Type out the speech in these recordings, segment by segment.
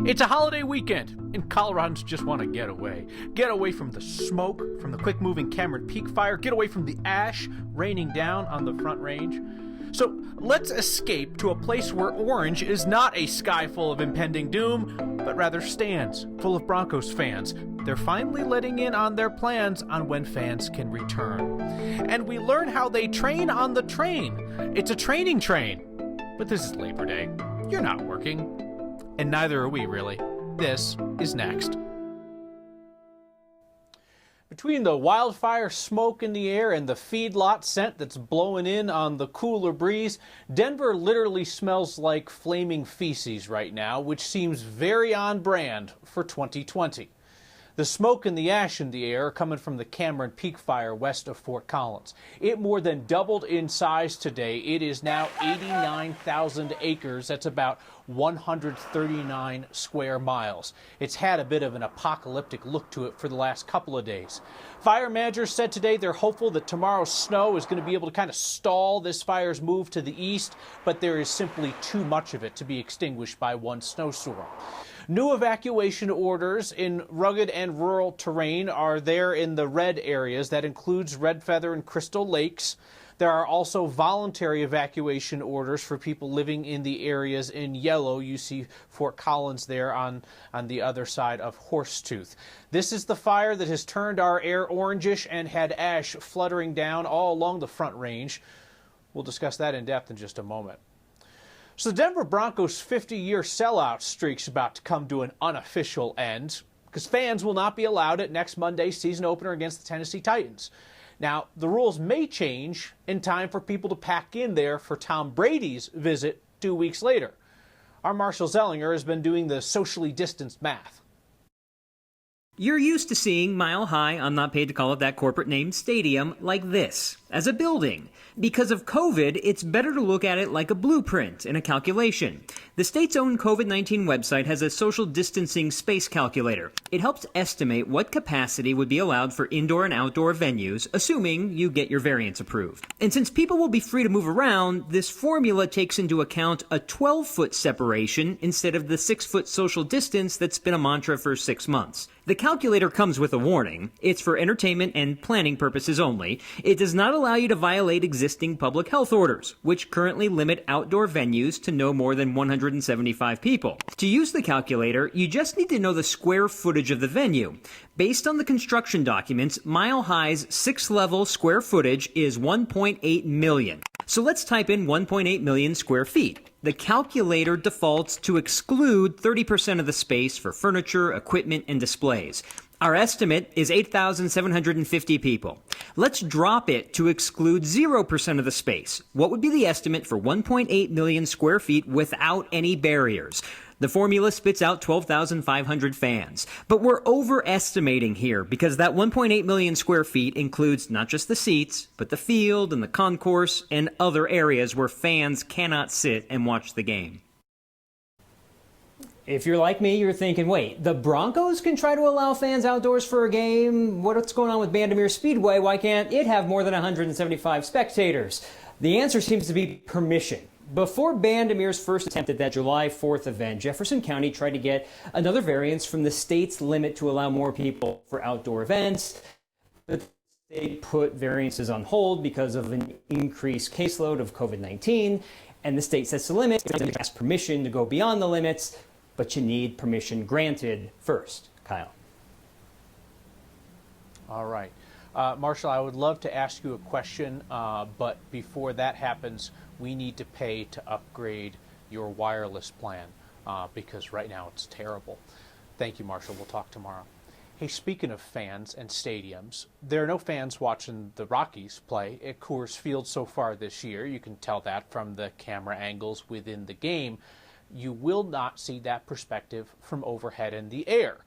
It's a holiday weekend, and Coloradans just want to get away. Get away from the smoke, from the quick-moving Cameron Peak fire, get away from the ash raining down on the Front Range. So let's escape to a place where orange is not a sky full of impending doom, but rather stands full of Broncos fans. They're finally letting in on their plans on when fans can return. And we learn how they train on the train. It's a training train. But this is Labor Day. You're not working. And neither are we, really. This is next. Between the wildfire smoke in the air and the feedlot scent that's blowing in on the cooler breeze, Denver literally smells like flaming feces right now, which seems very on brand for 2020. The smoke and the ash in the air are coming from the Cameron Peak fire west of Fort Collins. It more than doubled in size today. It is now 89,000 acres. That's about 139 square miles. It's had a bit of an apocalyptic look to it for the last couple of days. Fire managers said today they're hopeful that tomorrow's snow is going to be able to kind of stall this fire's move to the east, but there is simply too much of it to be extinguished by one snowstorm. New evacuation orders in rugged and rural terrain are there in the red areas. That includes Red Feather and Crystal Lakes. There are also voluntary evacuation orders for people living in the areas in yellow. You see Fort Collins there on the other side of Horsetooth. This is the fire that has turned our air orangish and had ash fluttering down all along the Front Range. We'll discuss that in depth in just a moment. So the Denver Broncos' 50-year sellout streak's about to come to an unofficial end because fans will not be allowed at next Monday's season opener against the Tennessee Titans. Now, the rules may change in time for people to pack in there for Tom Brady's visit 2 weeks later. Our Marshall Zellinger has been doing the socially distanced math. You're used to seeing Mile High, I'm not paid to call it that corporate name, stadium like this, as a building. Because of COVID, it's better to look at it like a blueprint and a calculation. The state's own COVID-19 website has a social distancing space calculator. It helps estimate what capacity would be allowed for indoor and outdoor venues, assuming you get your variance approved. And since people will be free to move around, this formula takes into account a 12-foot separation instead of the 6-foot social distance that's been a mantra for 6 months. The calculator comes with a warning. It's for entertainment and planning purposes only. It does not allow you to violate existing public health orders, which currently limit outdoor venues to no more than 175 people. To use the calculator, you just need to know the square footage of the venue. Based on the construction documents, Mile High's 6th-level square footage is 1.8 million. So let's type in 1.8 million square feet. The calculator defaults to exclude 30% of the space for furniture, equipment, and displays. Our estimate is 8,750 people. Let's drop it to exclude 0% of the space. What would be the estimate for 1.8 million square feet without any barriers? The formula spits out 12,500 fans. But we're overestimating here because that 1.8 million square feet includes not just the seats, but the field and the concourse and other areas where fans cannot sit and watch the game. If you're like me, you're thinking, wait, the Broncos can try to allow fans outdoors for a game? What's going on with Bandimere Speedway? Why can't it have more than 175 spectators? The answer seems to be permission. Before Bandimere's first attempt at that July 4th event, Jefferson County tried to get another variance from the state's limit to allow more people for outdoor events. The state put variances on hold because of an increased caseload of COVID-19, and the state sets the limit. You ask permission to go beyond the limits, but you need permission granted first. Kyle. All right. Marshall, I would love to ask you a question, but before that happens, we need to pay to upgrade your wireless plan because right now it's terrible. Thank you, Marshall. We'll talk tomorrow. Hey, speaking of fans and stadiums, there are no fans watching the Rockies play at Coors Field so far this year. You can tell that from the camera angles within the game. You will not see that perspective from overhead in the air.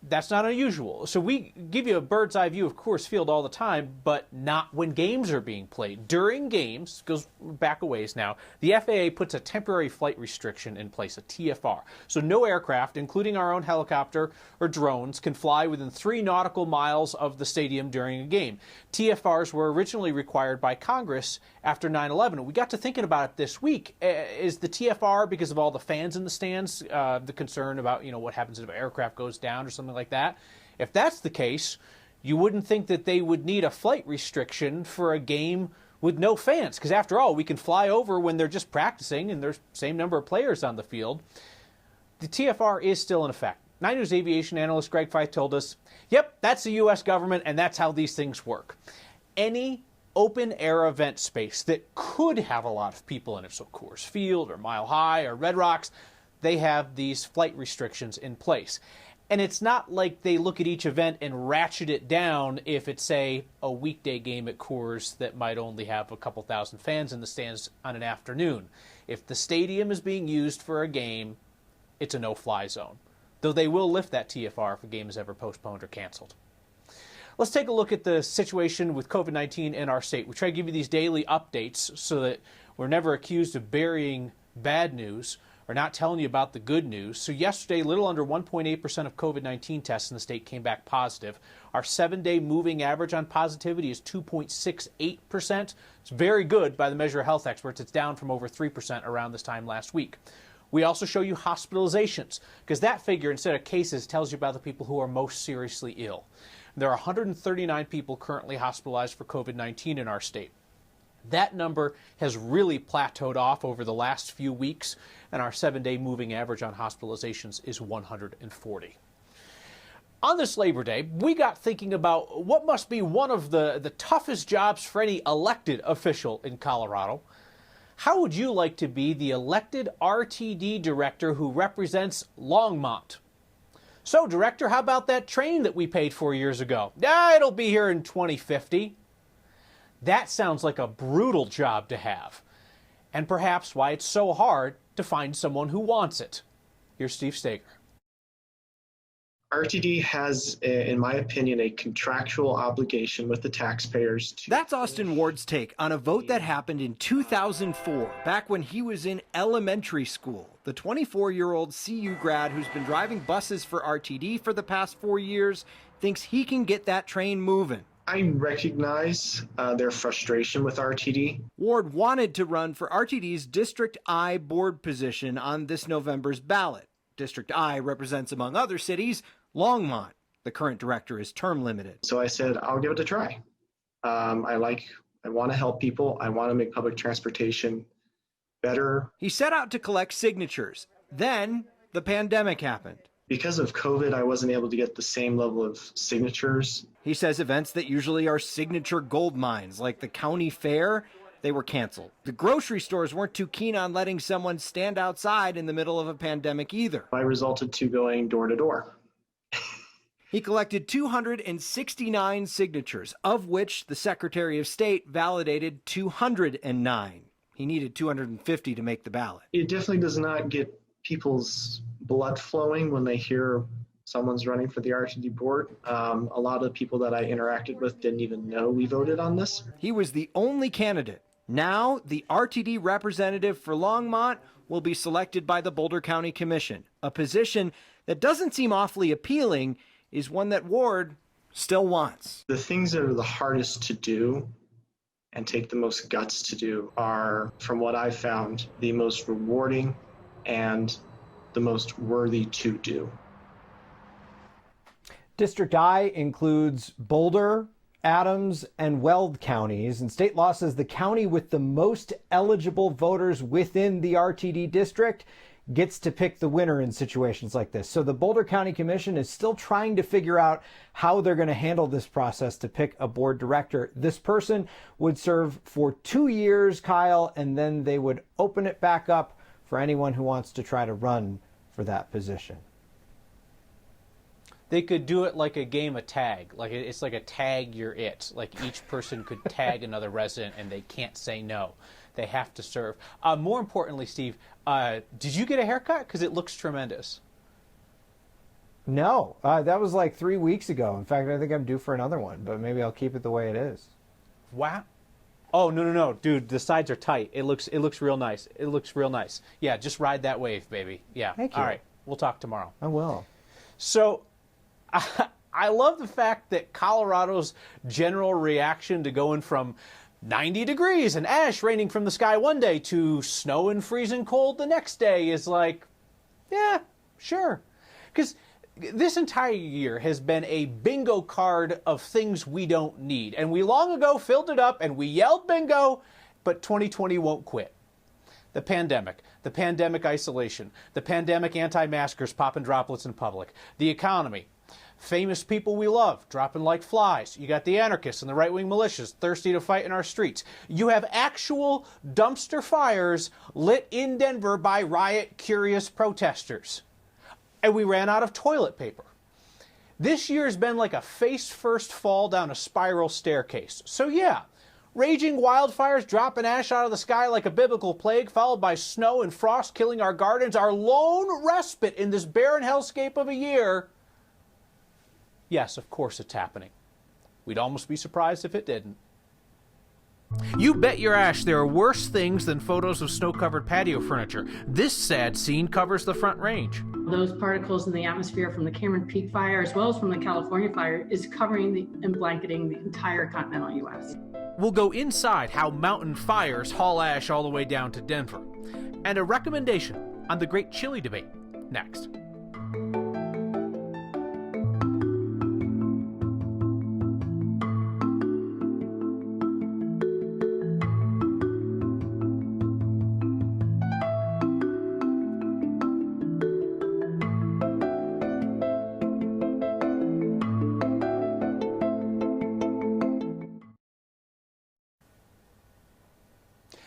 That's not unusual. So we give you a bird's eye view of Coors Field all the time, but not when games are being played. During games, goes back a ways now, the FAA puts a temporary flight restriction in place, a TFR. So no aircraft, including our own helicopter or drones, can fly within 3 nautical miles of the stadium during a game. TFRs were originally required by Congress after 9/11. We got to thinking about it this week. Is the TFR, because of all the fans in the stands, the concern about, what happens if an aircraft goes down or something like that? If that's the case, you wouldn't think that they would need a flight restriction for a game with no fans, because after all, we can fly over when they're just practicing and there's the same number of players on the field. The TFR is still in effect. 9 News aviation analyst Greg Feith told us, yep, that's the U.S. government and that's how these things work. Any open-air event space that could have a lot of people in it, so Coors Field or Mile High or Red Rocks, they have these flight restrictions in place. And it's not like they look at each event and ratchet it down if it's, say, a weekday game at Coors that might only have a couple thousand fans in the stands on an afternoon. If the stadium is being used for a game, it's a no-fly zone. Though they will lift that TFR if a game is ever postponed or canceled. Let's take a look at the situation with COVID-19 in our state. We try to give you these daily updates so that we're never accused of burying bad news or not telling you about the good news. So yesterday, a little under 1.8% of COVID-19 tests in the state came back positive. Our 7-day moving average on positivity is 2.68%. It's very good by the measure of health experts. It's down from over 3% around this time last week. We also show you hospitalizations, because that figure, instead of cases, tells you about the people who are most seriously ill. There are 139 people currently hospitalized for COVID-19 in our state. That number has really plateaued off over the last few weeks, and our 7-day moving average on hospitalizations is 140. On this Labor Day, we got thinking about what must be one of the toughest jobs for any elected official in Colorado. How would you like to be the elected RTD director who represents Longmont? So, Director, how about that train that we paid for years ago? It'll be here in 2050. That sounds like a brutal job to have, and perhaps why it's so hard to find someone who wants it. Here's Steve Steger. RTD has, in my opinion, a contractual obligation with the taxpayers to... That's Austin Ward's take on a vote that happened in 2004, back when he was in elementary school. The 24-year-old CU grad who's been driving buses for RTD for the past 4 years thinks he can get that train moving. I recognize their frustration with RTD. Ward wanted to run for RTD's District I board position on this November's ballot. District I represents, among other cities, Longmont. The current director is term limited. So I said, I'll give it a try. I want to help people. I want to make public transportation better. He set out to collect signatures. Then the pandemic happened. Because of COVID, I wasn't able to get the same level of signatures. He says events that usually are signature gold mines, like the county fair, they were canceled. The grocery stores weren't too keen on letting someone stand outside in the middle of a pandemic either. I resulted to going door to door. He collected 269 signatures, of which the Secretary of State validated 209. He needed 250 to make the ballot. It definitely does not get people's blood flowing when they hear someone's running for the RTD board. A lot of the people that I interacted with didn't even know we voted on this. He was the only candidate. Now, the RTD representative for Longmont will be selected by the Boulder County Commission. A position that doesn't seem awfully appealing is one that Ward still wants. The things that are the hardest to do and take the most guts to do are, from what I've found, the most rewarding and the most worthy to do. District I includes Boulder, Adams, and Weld counties, and state law says the county with the most eligible voters within the RTD district gets to pick the winner in situations like this. So the Boulder County Commission is still trying to figure out how they're going to handle this process to pick a board director. This person would serve for 2 years, Kyle, and then they would open it back up for anyone who wants to try to run for that position. They could do it like a game of tag. It's like a tag, you're it. Like each person could tag another resident and they can't say no. They have to serve. More importantly, Steve, did you get a haircut? Because it looks tremendous. No, that was like 3 weeks ago. In fact, I think I'm due for another one, but maybe I'll keep it the way it is. Wow. Oh, no, dude, the sides are tight. It looks real nice. It looks real nice. Yeah, just ride that wave, baby. Yeah. Thank you. All right, we'll talk tomorrow. I will. So, I love the fact that Colorado's general reaction to going from 90 degrees and ash raining from the sky one day to snow and freezing cold the next day is like, yeah, sure. Because this entire year has been a bingo card of things we don't need. And we long ago filled it up and we yelled bingo, but 2020 won't quit. The pandemic isolation, the pandemic anti-maskers popping droplets in public, the economy, famous people we love dropping like flies. You got the anarchists and the right-wing militias thirsty to fight in our streets. You have actual dumpster fires lit in Denver by riot-curious protesters. And we ran out of toilet paper. This year has been like a face-first fall down a spiral staircase. So yeah, raging wildfires dropping ash out of the sky like a biblical plague, followed by snow and frost killing our gardens, our lone respite in this barren hellscape of a year. Yes, of course it's happening. We'd almost be surprised if it didn't. You bet your ash there are worse things than photos of snow-covered patio furniture. This sad scene covers the Front Range. Those particles in the atmosphere from the Cameron Peak fire, as well as from the California fire, is covering and blanketing the entire continental U.S. We'll go inside how mountain fires haul ash all the way down to Denver. And a recommendation on the great chili debate next.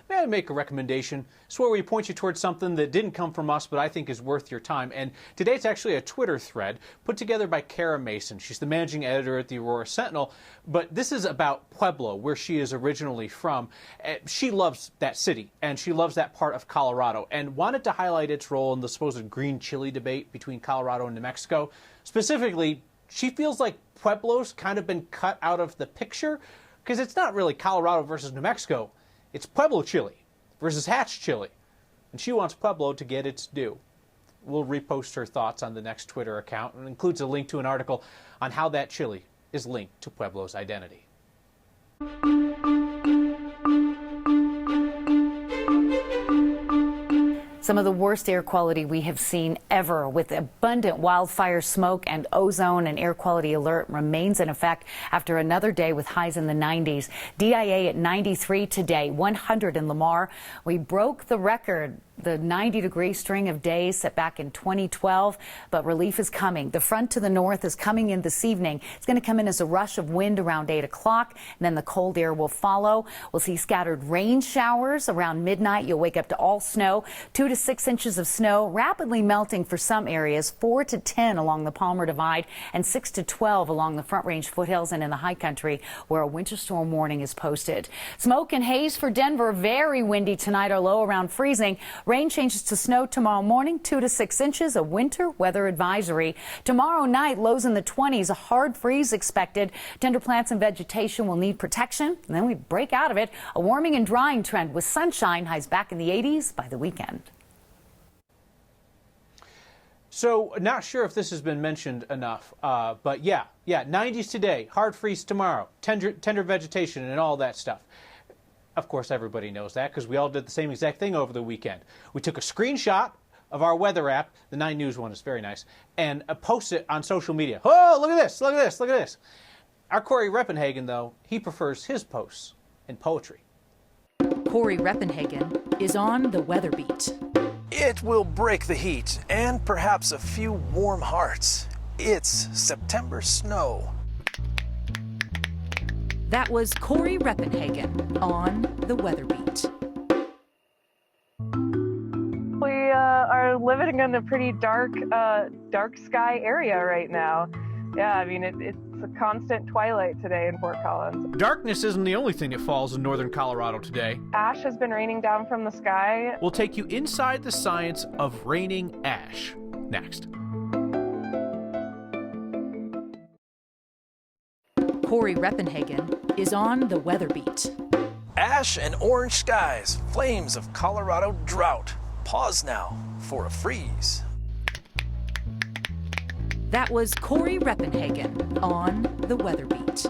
May I make a recommendation? It's where we point you towards something that didn't come from us, but I think is worth your time. And today it's actually a Twitter thread put together by Kara Mason. She's the managing editor at the Aurora Sentinel. But this is about Pueblo, where she is originally from. She loves that city, and she loves that part of Colorado, and wanted to highlight its role in the supposed green chili debate between Colorado and New Mexico. Specifically, she feels like Pueblo's kind of been cut out of the picture, because it's not really Colorado versus New Mexico. It's Pueblo chili versus Hatch chili, and she wants Pueblo to get its due. We'll repost her thoughts on the next Twitter account, and includes a link to an article on how that chili is linked to Pueblo's identity. Some of the worst air quality we have seen ever, with abundant wildfire smoke, and ozone and air quality alert remains in effect after another day with highs in the 90s. DIA at 93 today, 100 in Lamar. We broke the record, the 90-degree string of days set back in 2012, but relief is coming. The front to the north is coming in this evening. It's going to come in as a rush of wind around 8 o'clock, and then the cold air will follow. We'll see scattered rain showers around midnight. You'll wake up to all snow, 2 to 6 inches of snow, rapidly melting for some areas, 4 to 10 along the Palmer Divide, and 6 to 12 along the Front Range foothills and in the high country, where a winter storm warning is posted. Smoke and haze for Denver, very windy tonight, our low around freezing. Rain changes to snow tomorrow morning, 2 to 6 inches, a winter weather advisory. Tomorrow night, lows in the 20s, a hard freeze expected. Tender plants and vegetation will need protection, and then we break out of it. A warming and drying trend with sunshine, highs back in the 80s by the weekend. So, not sure if this has been mentioned enough, but yeah, 90s today, hard freeze tomorrow, tender vegetation and all that stuff. Of course, everybody knows that because we all did the same exact thing over the weekend. We took a screenshot of our weather app, the 9 News one is very nice, and posted it on social media. Oh, look at this, look at this, look at this. Our Corey Reppenhagen, though, he prefers his posts in poetry. Corey Reppenhagen is on the weather beat. It will break the heat and perhaps a few warm hearts. It's September snow. That was Corey Reppenhagen on the weather beat. We are living in a pretty dark sky area right now. Yeah, I mean, it's a constant twilight today in Fort Collins. Darkness isn't the only thing that falls in northern Colorado today. Ash has been raining down from the sky. We'll take you inside the science of raining ash next. Corey Reppenhagen is on the Weather Beat. Ash and orange skies, flames of Colorado drought. Pause now for a freeze. That was Corey Reppenhagen on the Weather Beat.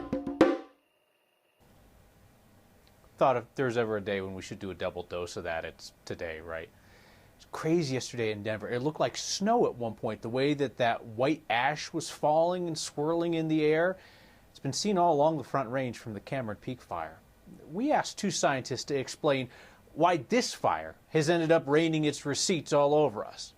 Thought if there's ever a day when we should do a double dose of that, it's today, right? It's crazy yesterday in Denver. It looked like snow at one point, the way that white ash was falling and swirling in the air. It's been seen all along the Front Range from the Cameron Peak fire. We asked two scientists to explain why this fire has ended up raining its receipts all over us.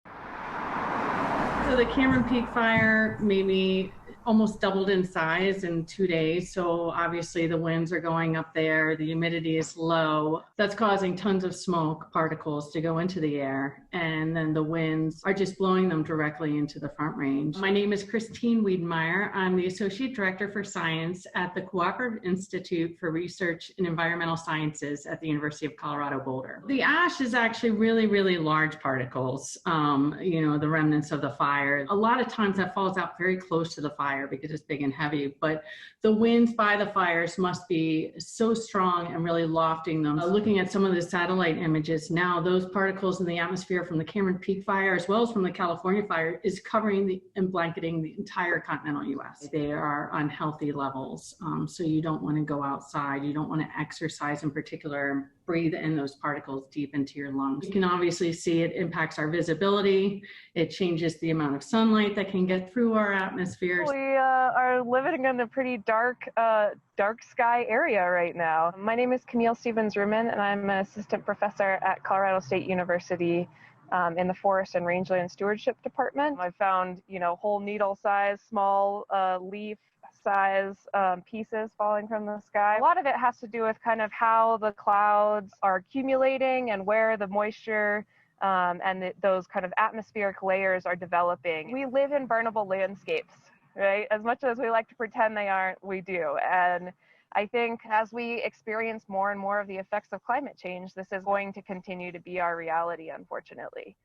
So the Cameron Peak fire maybe almost doubled in size in 2 days. So obviously the winds are going up there, the humidity is low. That's causing tons of smoke particles to go into the air. And then the winds are just blowing them directly into the Front Range. My name is Christine Wiedemeyer. I'm the Associate Director for Science at the Cooperative Institute for Research in Environmental Sciences at the University of Colorado Boulder. The ash is actually really, really large particles, the remnants of the fire. A lot of times that falls out very close to the fire because it's big and heavy, but the winds by the fires must be so strong and really lofting them. Looking at some of the satellite images now, those particles in the atmosphere from the Cameron Peak fire as well as from the California fire is covering and blanketing the entire continental US. They are unhealthy levels, so you don't want to go outside, you don't want to exercise in particular, and breathe in those particles deep into your lungs. You can obviously see it impacts our visibility, it changes the amount of sunlight that can get through our atmosphere. We are living in a pretty dark sky area right now. My name is Camille Stevens-Ruman, and I'm an assistant professor at Colorado State University in the Forest and Rangeland Stewardship Department. I found, whole needle size, small leaf size pieces falling from the sky. A lot of it has to do with kind of how the clouds are accumulating and where the moisture those kind of atmospheric layers are developing. We live in burnable landscapes, right? As much as we like to pretend they aren't, we do. And I think as we experience more and more of the effects of climate change, this is going to continue to be our reality, unfortunately.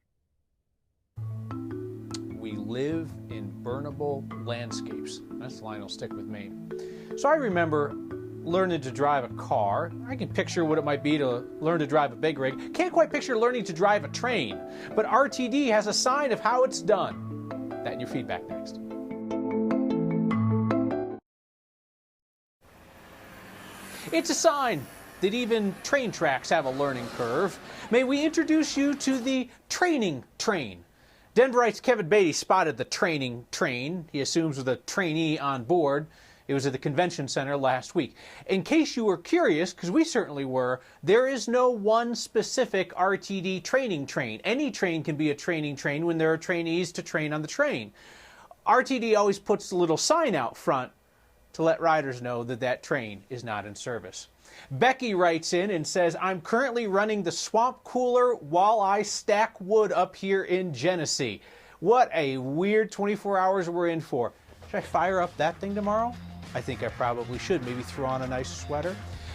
We live in burnable landscapes. That's the line that'll stick with me. So I remember learning to drive a car. I can picture what it might be to learn to drive a big rig. Can't quite picture learning to drive a train, but RTD has a sign of how it's done. That in your feedback next. It's a sign that even train tracks have a learning curve. May we introduce you to the training train. Denverite's Kevin Beatty spotted the training train, he assumes with a trainee on board. It was at the convention center last week. In case you were curious, because we certainly were, there is no one specific RTD training train. Any train can be a training train when there are trainees to train on the train. RTD always puts a little sign out front to let riders know that that train is not in service. Becky writes in and says, I'm currently running the swamp cooler while I stack wood up here in Genesee. What a weird 24 hours we're in for. Should I fire up that thing tomorrow? I think I probably should. Maybe throw on a nice sweater.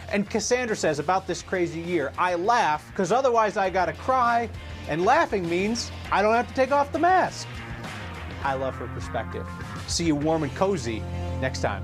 And Cassandra says, about this crazy year, I laugh because otherwise I gotta cry, and laughing means I don't have to take off the mask. I love her perspective. See you warm and cozy next time.